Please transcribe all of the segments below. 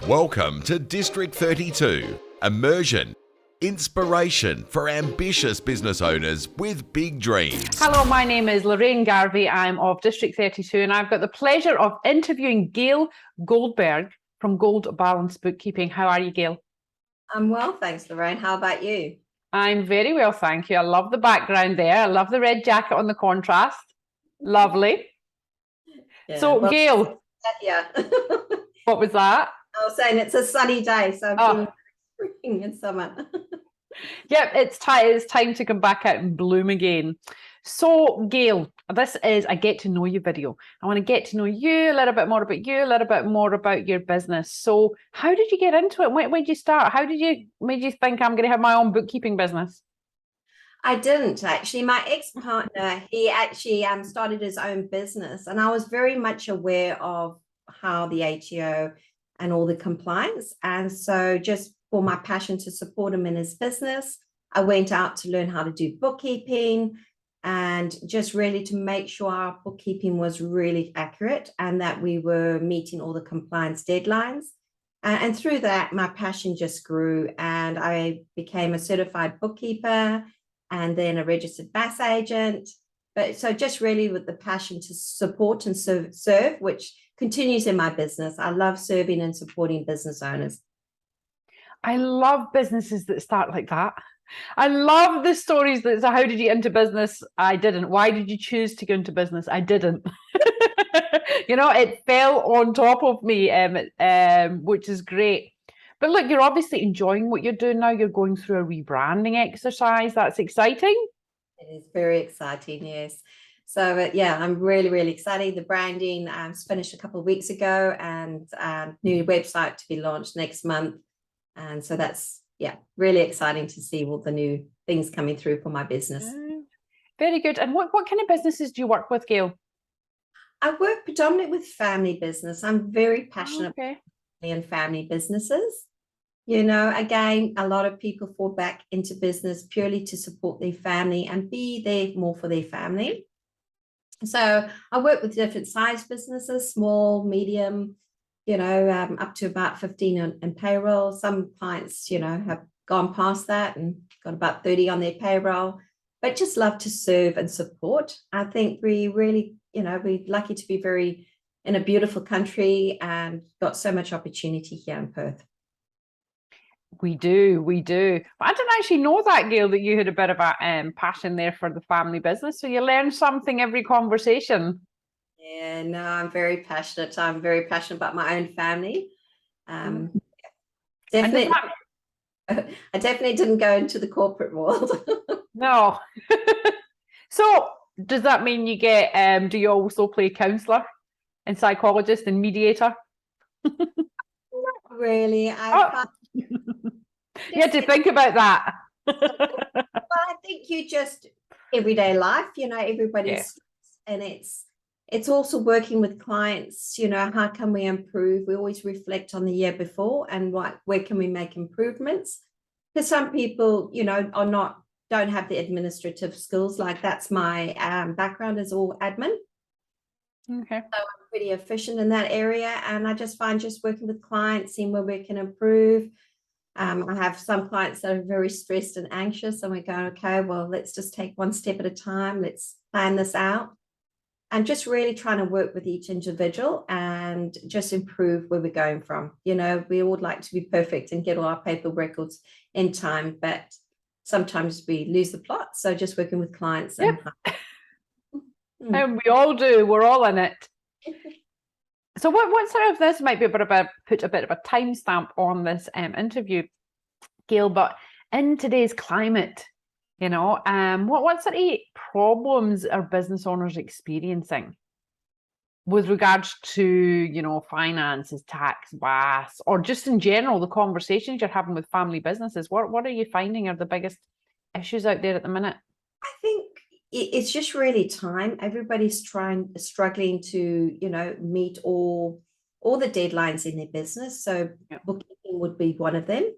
Welcome to District 32, immersion, inspiration for ambitious business owners with big dreams. Hello, my name is Lorraine Garvey. I'm of District 32 and I've got the pleasure of interviewing Gail Goldberg from Gold Balance Bookkeeping. How are you, Gail? I'm well, thanks, Lorraine. How about you? I'm very well, thank you. I love the background there. I love the red jacket on the contrast. Lovely. Yeah, So, well, Gail, yeah. what was that? I was saying it's a sunny day, so I'm feeling spring and summer. Yep, it's time to come back out and bloom again. So, Gail, this is a get to know you video. I want to get to know you, a little bit more about you, a little bit more about your business. So, how did you get into it? When did you start? How did you made you think I'm going to have my own bookkeeping business? I didn't actually. My ex-partner, he actually started his own business, and I was very much aware of how the ATO and all the compliance. And so just for my passion to support him in his business, I went out to learn how to do bookkeeping and just really to make sure our bookkeeping was really accurate and that we were meeting all the compliance deadlines. And through that, my passion just grew and I became a certified bookkeeper and then a registered BAS agent. But so just really with the passion to support and serve, which continues in my business. I love serving and supporting business owners. I love businesses that start like that. I love the stories that say, how did you get into business? I didn't. Why did you choose to go into business? I didn't. You know, it fell on top of me, which is great. But look, you're obviously enjoying what you're doing now. You're going through a rebranding exercise. That's exciting. It is very exciting, yes. So yeah, I'm really, really excited. The branding finished a couple of weeks ago and new website to be launched next month. And so that's, yeah, really exciting to see all the new things coming through for my business. Very good. And what kind of businesses do you work with, Gail? I work predominantly with family business. I'm very passionate in family businesses. You know, again, a lot of people fall back into business purely to support their family and be there more for their family. So I work with different size businesses, small, medium, you know, up to about 15 in payroll. Some clients, you know, have gone past that and got about 30 on their payroll, but just love to serve and support. I think we really, you know, we're lucky to be very in a beautiful country and got so much opportunity here in Perth. We do. But I didn't actually know that, Gail, that you had a bit of a passion there for the family business. So you learn something every conversation. Yeah, no, I'm very passionate. I'm very passionate about my own family. Definitely, I definitely didn't go into the corporate world. No. So does that mean you get, do you also play counsellor and psychologist and mediator? Not really. You had to think about that. Well, I think you just everyday life, you know, everybody's and it's also working with clients, you know, how can we improve? We always reflect on the year before and where can we make improvements? Because some people, you know, don't have the administrative skills. Like that's my background is all admin. Okay. So I'm pretty efficient in that area. And I just find just working with clients, seeing where we can improve. I have some clients that are very stressed and anxious, and we go, okay, well, let's just take one step at a time. Let's plan this out. And just really trying to work with each individual and just improve where we're going from. You know, we would like to be perfect and get all our paper records in time, but sometimes we lose the plot. So just working with clients. Yep. And we all do. We're all in it. So what sort of, this might be put a bit of a timestamp on this interview, Gail, but in today's climate, you know, what sort of problems are business owners experiencing with regards to, you know, finances, tax, BAS, or just in general, the conversations you're having with family businesses? What are you finding are the biggest issues out there at the minute? I think it's just really time. Everybody's struggling to, you know, meet all the deadlines in their business. So bookkeeping would be one of them.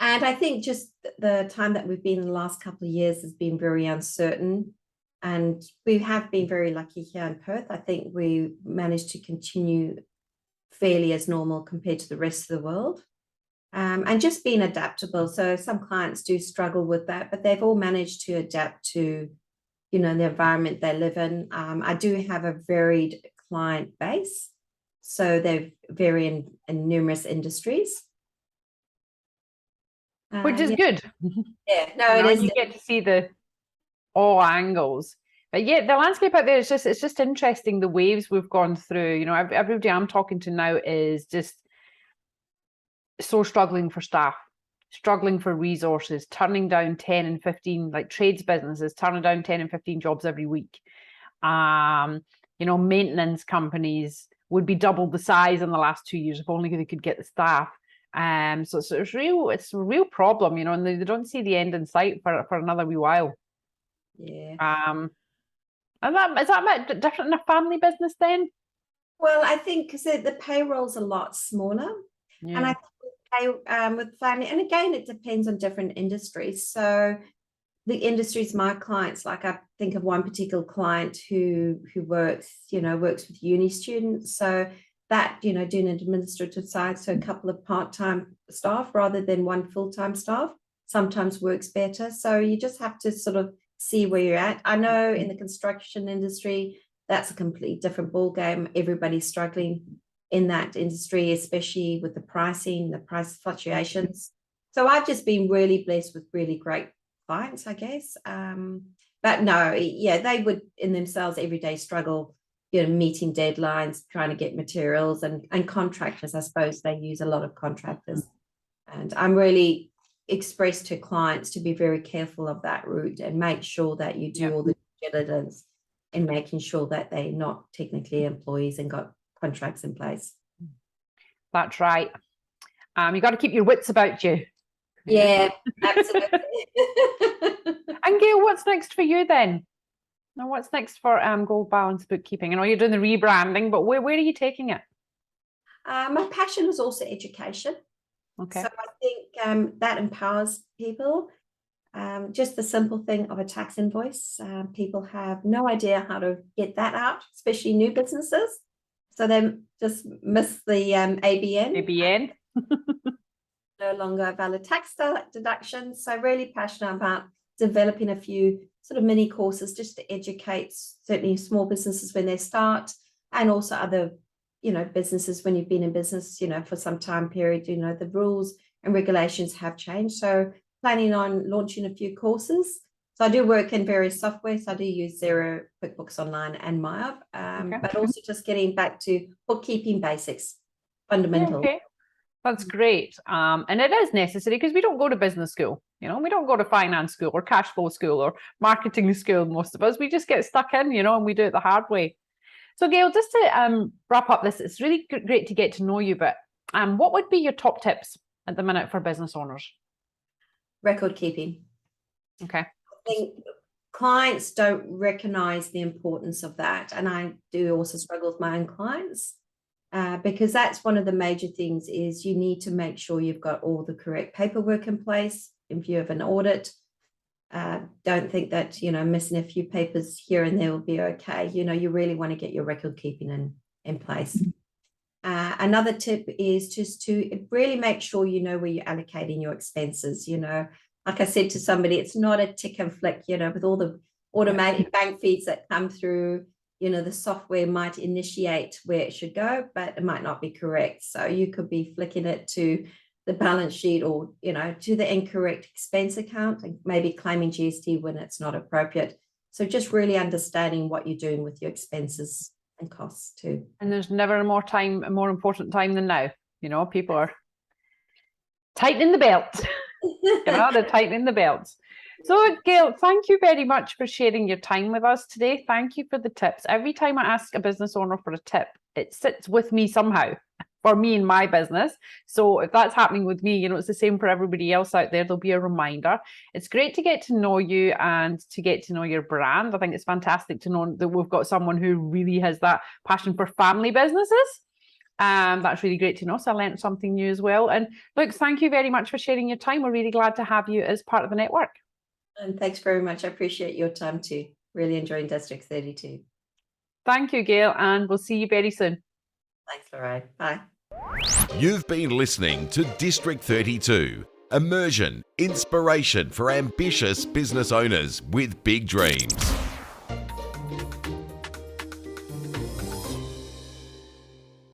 And I think just the time that we've been in the last couple of years has been very uncertain. And we have been very lucky here in Perth. I think we managed to continue fairly as normal compared to the rest of the world. And just being adaptable. So some clients do struggle with that, but they've all managed to adapt to, you know, the environment they live in. I do have a varied client base, so they vary in numerous industries. Which is Yeah, good. yeah, no, You it know, is. you get to see the all angles. But yeah, the landscape out there is it's just interesting, the waves we've gone through. You know, everybody I'm talking to now is just so struggling for staff, struggling for resources, turning down 10 and 15, like trades businesses, turning down 10 and 15 jobs every week. You know, maintenance companies would be double the size in the last 2 years if only they could get the staff. So it's a real problem, you know, and they don't see the end in sight for another wee while. Yeah. And is that a bit different in a family business then? Well, I think because the payroll's a lot smaller, and I think with family, and again, it depends on different industries. So the industries my clients, like I think of one particular client who works with uni students. So that, you know, doing an administrative side, so a couple of part-time staff rather than one full-time staff sometimes works better. So you just have to sort of see where you're at. I know in the construction industry, that's a completely different ball game. Everybody's struggling in that industry, especially with the pricing, the price fluctuations. So I've just been really blessed with really great clients, I guess. But no, yeah, they would in themselves every day struggle, you know, meeting deadlines, trying to get materials, and contractors. I suppose they use a lot of contractors, and I'm really expressed to clients to be very careful of that route and make sure that you do all the diligence in making sure that they're not technically employees and got contracts in place. That's right. You got to keep your wits about you. Yeah, absolutely. And Gail, what's next for you then? Now, what's next for Gold Balance Bookkeeping? I know you're doing the rebranding, but where are you taking it? My passion is also education. Okay. So I think that empowers people. Just the simple thing of a tax invoice. People have no idea how to get that out, especially new businesses. So they just miss the ABN. ABN. No longer valid tax deductions. So really passionate about developing a few sort of mini courses just to educate certainly small businesses when they start, and also other, you know, businesses when you've been in business, you know, for some time period. You know, the rules and regulations have changed. So planning on launching a few courses. So I do work in various softwares. I do use Xero, QuickBooks Online, and MyUp, but also just getting back to bookkeeping basics, fundamental. Okay. That's great. And it is necessary because we don't go to business school, you know, we don't go to finance school or cash flow school or marketing school, most of us. We just get stuck in, you know, and we do it the hard way. So Gail, just to wrap up this, it's really great to get to know you, but what would be your top tips at the minute for business owners? Record keeping. Okay. I think clients don't recognize the importance of that. And I do also struggle with my own clients. Because that's one of the major things is you need to make sure you've got all the correct paperwork in place in view of an audit. Don't think that, you know, missing a few papers here and there will be okay. You know, you really want to get your record keeping in place. Another tip is just to really make sure you know where you're allocating your expenses. You know, like I said to somebody, it's not a tick and flick, you know, with all the automated bank feeds that come through. You know, the software might initiate where it should go, but it might not be correct. So you could be flicking it to the balance sheet or, you know, to the incorrect expense account and maybe claiming GST when it's not appropriate. So just really understanding what you're doing with your expenses and costs too. And there's never a more important time than now. You know, people are tightening the belt. You know, they're tightening the belts. So Gail, thank you very much for sharing your time with us today. Thank you for the tips. Every time I ask a business owner for a tip, it sits with me somehow for me and my business. So if that's happening with me, you know, it's the same for everybody else out there. There'll be a reminder. It's great to get to know you and to get to know your brand. I think it's fantastic to know that we've got someone who really has that passion for family businesses. That's really great to know. So I learned something new as well. And look, thank you very much for sharing your time. We're really glad to have you as part of the network. And thanks very much. I appreciate your time too. Really enjoying District 32. Thank you, Gail, and we'll see you very soon. Thanks, Lorraine. Bye. You've been listening to District 32, Immersion, Inspiration for Ambitious Business Owners with Big Dreams.